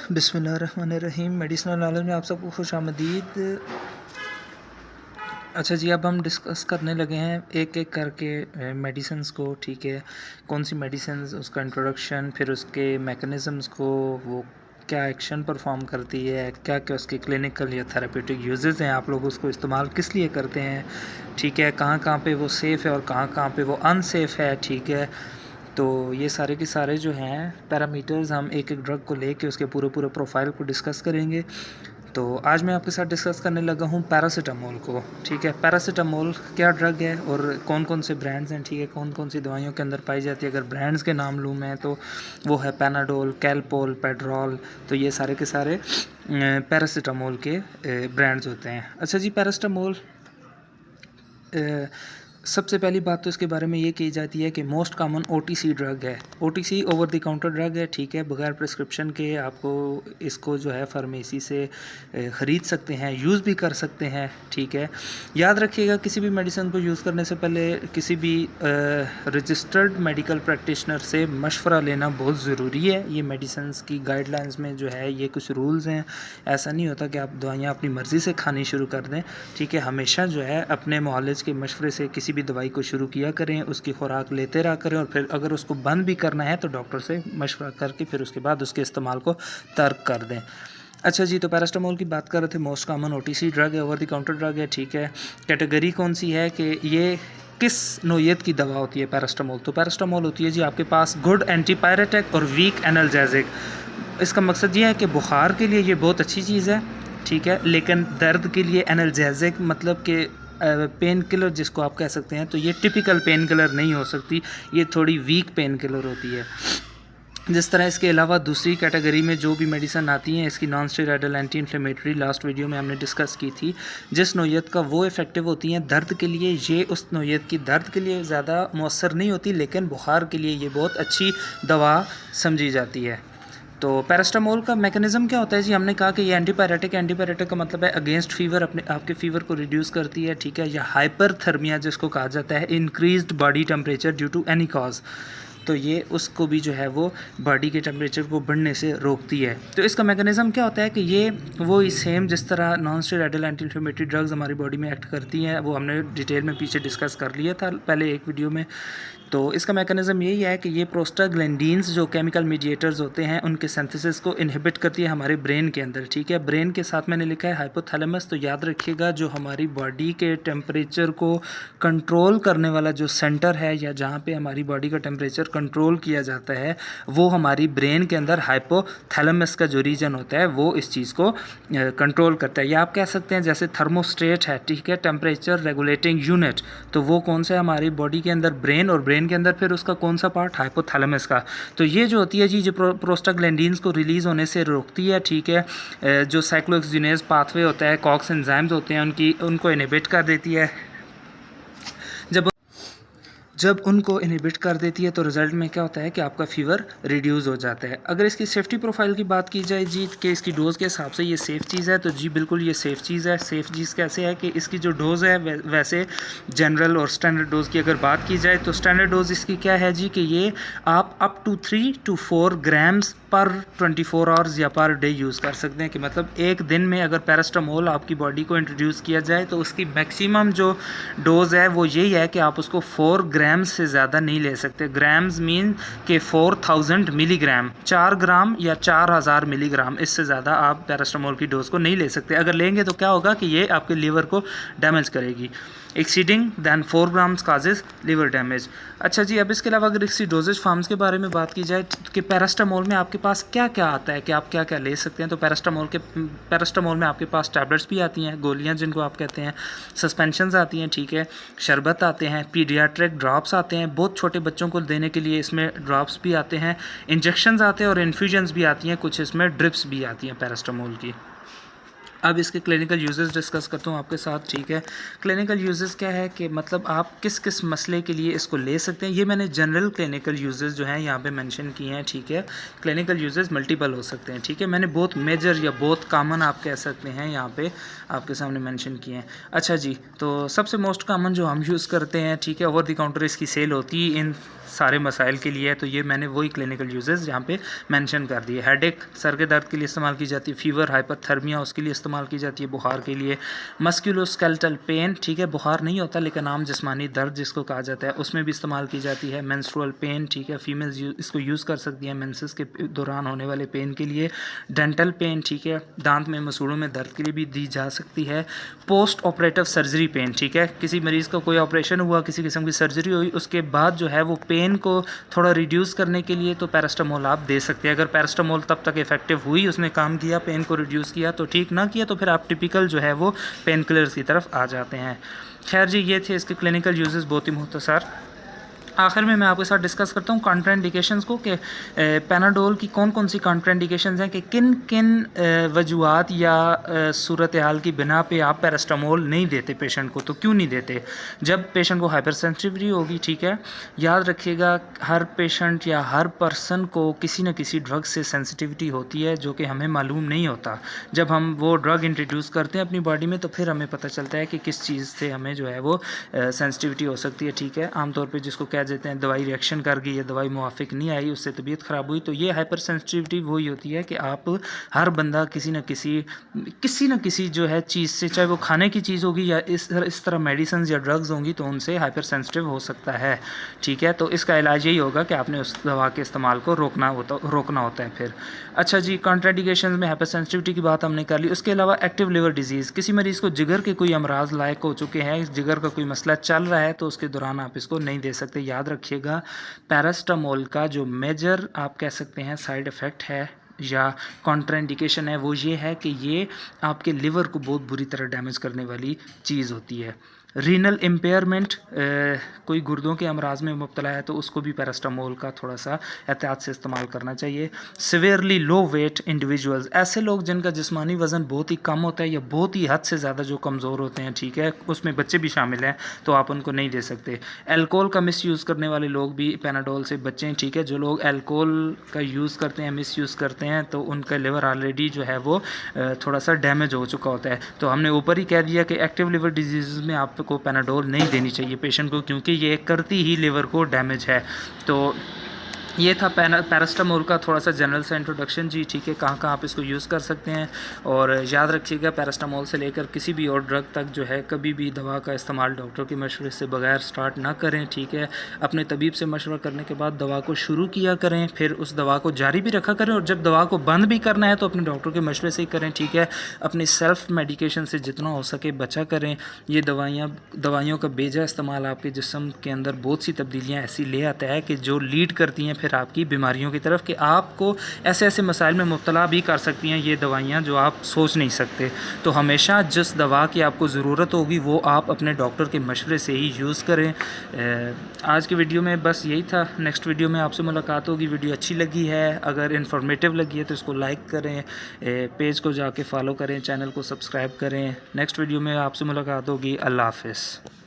बिस्मिल्लाहिर्रहमानिर्रहीम। Medicinal knowledge में आप सबको खुश आमदीद। अच्छा जी, अब हम डिस्कस करने लगे हैं एक एक करके मेडिसिन्स को। ठीक है, कौन सी मेडिसिन्स, उसका इंट्रोडक्शन, फिर उसके मैकेनिज़म्स को, वो क्या एक्शन परफॉर्म करती है, क्या क्या उसके क्लिनिकल या थेरेप्यूटिक यूजेस हैं, आप लोग उसको इस्तेमाल किस लिए करते हैं। ठीक है, कहाँ कहाँ पे वो सेफ़ है और कहाँ कहाँ पे वो अनसेफ़ है। ठीक है, तो ये सारे के सारे जो हैं पैरामीटर्स हम एक एक ड्रग को लेके उसके पूरे पूरे प्रोफाइल को डिस्कस करेंगे। तो आज मैं आपके साथ डिस्कस करने लगा हूँ पैरासीटामोल को। ठीक है, पैरासीटामोल क्या ड्रग है और कौन कौन से ब्रांड्स हैं। ठीक है, कौन कौन सी दवाइयों के अंदर पाई जाती है। अगर ब्रांड्स के नाम लूँ मैं तो वो है पैनाडोल, कैलपोल, पेड्रॉल। तो ये सारे के सारे पैरासीटामोल के ब्रांड्स होते हैं। अच्छा जी, पैरासीटामोल सबसे पहली बात तो इसके बारे में ये कही जाती है कि मोस्ट कॉमन ओटीसी ड्रग है। OTC over the counter drug है। ठीक है, बगैर प्रिस्क्रिप्शन के आपको इसको जो है फार्मेसी से ख़रीद सकते हैं, यूज़ भी कर सकते हैं। ठीक है, याद रखिएगा किसी भी मेडिसिन को यूज़ करने से पहले किसी भी रजिस्टर्ड मेडिकल प्रैक्टिशनर से मशवरा लेना बहुत ज़रूरी है। ये मेडिसिन की गाइडलाइंस में जो है ये कुछ रूल्स हैं। ऐसा नहीं होता कि आप दवाइयाँ अपनी मर्ज़ी से खानी शुरू कर दें। ठीक है, हमेशा जो है अपने मुआलिज के मशवरे से किसी भी दवाई को शुरू किया करें, उसकी खुराक लेते रहा करें और फिर अगर उसको बंद भी करना है तो डॉक्टर से मशवरा करके फिर उसके बाद उसके इस्तेमाल को तर्क कर दें। अच्छा जी, तो पैरास्टामोल की बात कर रहे थे। मोस्ट कॉमन ओटीसी ड्रग है, ओवर द काउंटर ड्रग है। ठीक है, कैटेगरी कौन सी है कि ये किस नोयत की दवा होती है पैरास्टामोल। तो पैरास्टामोल होती है जी आपके पास गुड एंटीपायरेटिक और वीक एनाल्जेसिक। इसका मकसद ये है कि बुखार के लिए ये बहुत अच्छी चीज़ है। ठीक है, लेकिन दर्द के लिए एनाल्जेसिक मतलब कि पेन किलर जिसको आप कह सकते हैं, तो ये टिपिकल पेन किलर नहीं हो सकती, ये थोड़ी वीक पेन किलर होती है। जिस तरह इसके अलावा दूसरी कैटेगरी में जो भी मेडिसिन आती हैं इसकी non steroidal anti inflammatory, last video में हमने डिस्कस की थी, जिस नोयत का वो इफ़ेक्टिव होती हैं दर्द के लिए, ये उस नोयत की दर्द के लिए ज़्यादा मौसर नहीं होती, लेकिन बुखार के लिए ये बहुत अच्छी दवा समझी जाती है। तो पैरास्टामोल का मैकेनिज़्म क्या होता है जी, हमने कहा कि ये एंटीपायरेटिक का मतलब है अगेंस्ट फीवर, अपने आपके फीवर को रिड्यूस करती है। ठीक है, या हाइपरथर्मिया जिसको कहा जाता है, increased body temperature due to any cause, तो ये उसको भी जो है वो बॉडी के टेम्परेचर को बढ़ने से रोकती है। तो इसका मैकेनिज़्म क्या होता है कि ये वो सेम जिस तरह non steroidal anti inflammatory drugs हमारी बॉडी में एक्ट करती हैं, वो हमने डिटेल में पीछे डिस्कस कर लिया था पहले एक वीडियो में। तो इसका मैकेनिज़्म यही है कि ये प्रोस्टाग्लैंडिन्स जो केमिकल मीडिएटर्स होते हैं उनके सिंथेसिस को इनहिबिट करती है हमारे ब्रेन के अंदर। ठीक है, ब्रेन के साथ मैंने लिखा है हाइपोथैलेमस। तो याद रखिएगा जो हमारी बॉडी के टेम्परेचर को कंट्रोल करने वाला जो सेंटर है या जहाँ पे हमारी बॉडी का टेम्परेचर कंट्रोल किया जाता है वो हमारी ब्रेन के अंदर हाइपोथैलेमस का जो रीजन होता है वो इस चीज़ को कंट्रोल करता है। या आप कह सकते हैं जैसे थर्मोस्टेट है, ठीक है, टेम्परेचर रेगुलेटिंग यूनिट, तो वो कौन सा है हमारी बॉडी के अंदर, ब्रेन, और ब्रेन के अंदर फिर उसका कौन सा पार्ट, हाइपोथैलेमस का। तो ये जो होती है जी जो प्रोस्टाग्लैंडिन्स को रिलीज़ होने से रोकती है। ठीक है, जो साइक्लोहेक्सिनेज पाथवे होता है, कॉक्स एंजाइम्स होते हैं उनको इनहिबिट कर देती है। जब उनको इनहिबिट कर देती है तो रिज़ल्ट में क्या होता है कि आपका फ़ीवर रिड्यूस हो जाता है। अगर इसकी सेफ्टी प्रोफाइल की बात की जाए जी कि इसकी डोज़ के हिसाब से ये सेफ़ चीज़ है, तो जी बिल्कुल ये सेफ़ चीज़ है। सेफ़ चीज़ कैसे है कि इसकी जो डोज़ है वैसे जनरल और स्टैंडर्ड डोज़ की अगर बात की जाए तो स्टैंडर्ड डोज़ इसकी क्या है जी कि ये आप अप टू 3 to 4 ग्राम्स पर 24 आवर्स या पर डे यूज़ कर सकते हैं। कि मतलब एक दिन में अगर पैरास्टामोल आपकी बॉडी को इंट्रोड्यूस किया जाए तो उसकी मैक्सिमम जो डोज़ है वो यही है कि आप उसको 4 ग्राम्स से ज़्यादा नहीं ले सकते। ग्राम्स मीन के 4000 मिलीग्राम, 4 ग्राम या 4000 मिलीग्राम, इससे ज़्यादा आप पैरास्टामोल की डोज़ को नहीं ले सकते। अगर लेंगे तो क्या होगा कि ये आपके लीवर को डैमेज करेगी। Exceeding than 4 grams causes liver damage. अच्छा जी, अब इसके अलावा अगर इसकी डोजेज फार्म्स के बारे में बात की जाए कि पैरास्टामोल में आपके पास क्या क्या आता है कि आप क्या क्या ले सकते हैं, तो पैरास्टामोल में आपके पास टैबलेट्स भी आती हैं, गोलियां जिनको आप कहते हैं, सस्पेंशंस आती हैं, ठीक है, शरबत आते हैं, पीडियाट्रिक ड्रॉप्स आते हैं, बहुत छोटे बच्चों को देने के लिए इसमें ड्रॉप्स भी आते हैं, इंजेक्शंस आते हैं और इन्फ्यूजन्स भी आती हैं, कुछ इसमें ड्रिप्स भी आती हैं पैरास्टामोल की। अब इसके क्लिनिकल यूजेस डिस्कस करता हूँ आपके साथ। ठीक है, क्लिनिकल यूजेस क्या है कि मतलब आप किस किस मसले के लिए इसको ले सकते हैं, ये मैंने जनरल क्लिनिकल यूजेस जो हैं यहाँ पे मेंशन किए हैं। ठीक है, क्लिनिकल यूजेस मल्टीपल हो सकते हैं। ठीक है, मैंने बहुत मेजर या बहुत कॉमन आप कह सकते हैं यहाँ पे आपके सामने मेंशन किए हैं। अच्छा जी, तो सबसे मोस्ट कॉमन जो हम यूज़ करते हैं, ठीक है, ओवर द काउंटर इसकी सेल होती है इन सारे मसाइल के लिए है, तो ये मैंने वही क्लिनिकल यूजेस यहाँ पे मेंशन कर दिए। हेडेक सर के दर्द के लिए इस्तेमाल की जाती है, फीवर हाइपरथर्मिया उसके लिए इस्तेमाल की जाती है, बुखार के लिए। मस्कुलोस्केलेटल पेन, ठीक है, बुखार नहीं होता लेकिन आम जिस्मानी दर्द जिसको कहा जाता है उसमें भी इस्तेमाल की जाती है। मेंस्ट्रुअल पेन, ठीक है, फीमेल्स इसको यूज़ कर सकती हैं मेंसेस के दौरान होने वाले पेन के लिए। डेंटल पेन, ठीक है, दांत में मसूड़ों में दर्द के लिए भी दी जा सकती है। पोस्ट ऑपरेटिव सर्जरी पेन, ठीक है, किसी मरीज़ का कोई ऑपरेशन हुआ, किसी किस्म की सर्जरी हुई, उसके बाद जो है वो पेन को थोड़ा रिड्यूस करने के लिए तो पैरास्टामोल आप दे सकते हैं। अगर पैरास्टामोल तब तक इफेक्टिव हुई, उसने काम किया, पेन को रिड्यूस किया तो ठीक, ना किया तो फिर आप टिपिकल जो है वो पेन किलर्स की तरफ आ जाते हैं। खैर जी, ये थे इसके क्लिनिकल यूजेस बहुत ही मुख्तसर। आखिर में मैं आपके साथ डिस्कस करता हूँ कॉन्ट्राइंडिकेशंस को, कि पैनाडोल की कौन कौन सी कॉन्ट्राइंडिकेशंस हैं, कि किन किन वजूहात या सूरत हाल की बिना पे आप पैरास्टामोल नहीं देते पेशेंट को। तो क्यों नहीं देते? जब पेशेंट को हाइपर सेंसिटिविटी होगी, ठीक है, याद रखिएगा हर पेशेंट या हर पर्सन को किसी न किसी ड्रग से सेंसिटिविटी होती है जो कि हमें मालूम नहीं होता। जब हम वो ड्रग इंट्रोड्यूस करते हैं अपनी बॉडी में तो फिर हमें पता चलता है कि किस चीज़ से हमें जो है वो सेंसिटिविटी हो सकती है, ठीक है। आमतौर पर जिसको कह देते हैं दवाई रिएक्शन कर गई या दवाई मुआफिक नहीं आई, उससे तबीयत ख़राब हुई, तो ये हाइपर सेंसिटिविटी वही होती है कि आप हर बंदा किसी न किसी जो है चीज़ से, चाहे वो खाने की चीज़ होगी या इस तरह मेडिसिन या ड्रग्स होंगी, तो उनसे हाइपर सेंसिटिव हो सकता है, ठीक है। तो इसका इलाज यही होगा कि आपने उस दवा के इस्तेमाल को रोकना होता है फिर। अच्छा जी, कॉन्ट्राइंडिकेशन में हाइपर सेंसिटिविटी की बात हमने कर ली। उसके अलावा एक्टिव लिवर डिजीज़, किसी मरीज़ को जिगर के कोई अमराज लायक हो चुके हैं, जिगर का कोई मसला चल रहा है, तो उसके दौरान आप इसको नहीं दे सकते। याद रखिएगा पैरास्टामोल का जो मेजर आप कह सकते हैं साइड इफ़ेक्ट है या कॉन्ट्राइंडिकेशन है वो ये है कि ये आपके लिवर को बहुत बुरी तरह डैमेज करने वाली चीज़ होती है। रीनल इम्पेयरमेंट, कोई गुर्दों के अमराज में मुब्तला है तो उसको भी पैरास्टामोल का थोड़ा सा एहतियात से इस्तेमाल करना चाहिए। सिवियरली लो वेट इंडिविजुअल्स, ऐसे लोग जिनका जिस्मानी वज़न बहुत ही कम होता है या बहुत ही हद से ज़्यादा जो कमज़ोर होते हैं, ठीक है, उसमें बच्चे भी शामिल हैं, तो आप उनको नहीं दे सकते। एल्कोहल का मिसयूज़ करने वाले लोग भी पैनाडोल से बचें, ठीक है। जो लोग एल्कोहल का यूज़ करते हैं, मिसयूज़ करते हैं, तो उनका लिवर ऑलरेडी जो है वो थोड़ा सा डैमेज हो चुका होता है। तो हमने ऊपर ही कह दिया कि एक्टिव लिवर डिजीज़ में आप को पैनाडोल नहीं देनी चाहिए पेशेंट को, क्योंकि ये करती ही लिवर को डैमेज है। तो ये था पैरास्टामोल का थोड़ा सा जनरल सा इंट्रोडक्शन जी, ठीक है, कहाँ कहाँ आप इसको यूज़ कर सकते हैं। और याद रखिएगा पैरास्टामोल से लेकर किसी भी और ड्रग तक जो है कभी भी दवा का इस्तेमाल डॉक्टर के मशवरे से बगैर स्टार्ट ना करें, ठीक है। अपने तबीब से मशवरा करने के बाद दवा को शुरू किया करें, फिर उस दवा को जारी भी रखा करें, और जब दवा को बंद भी करना है तो अपने डॉक्टर के मशवरे से ही करें, ठीक है। अपनी सेल्फ़ मेडिकेशन से जितना हो सके बचा करें। ये दवाइयों का बेजा इस्तेमाल आपके जिस्म के अंदर बहुत सी तब्दीलियाँ ऐसी ले आता है कि जो लीड करती हैं फिर आपकी बीमारियों की तरफ, कि आपको ऐसे ऐसे मसाइल में मुब्तला भी कर सकती हैं ये दवाइयाँ जो आप सोच नहीं सकते। तो हमेशा जिस दवा की आपको ज़रूरत होगी वो आप अपने डॉक्टर के मशवरे से ही यूज़ करें। आज की वीडियो में बस यही था। नेक्स्ट वीडियो में आपसे मुलाकात होगी। वीडियो अच्छी लगी है, अगर इन्फॉर्मेटिव लगी है तो इसको लाइक करें, पेज को जाके फॉलो करें, चैनल को सब्सक्राइब करें। नेक्स्ट वीडियो में आपसे मुलाकात होगी। अल्लाह हाफ़िज़।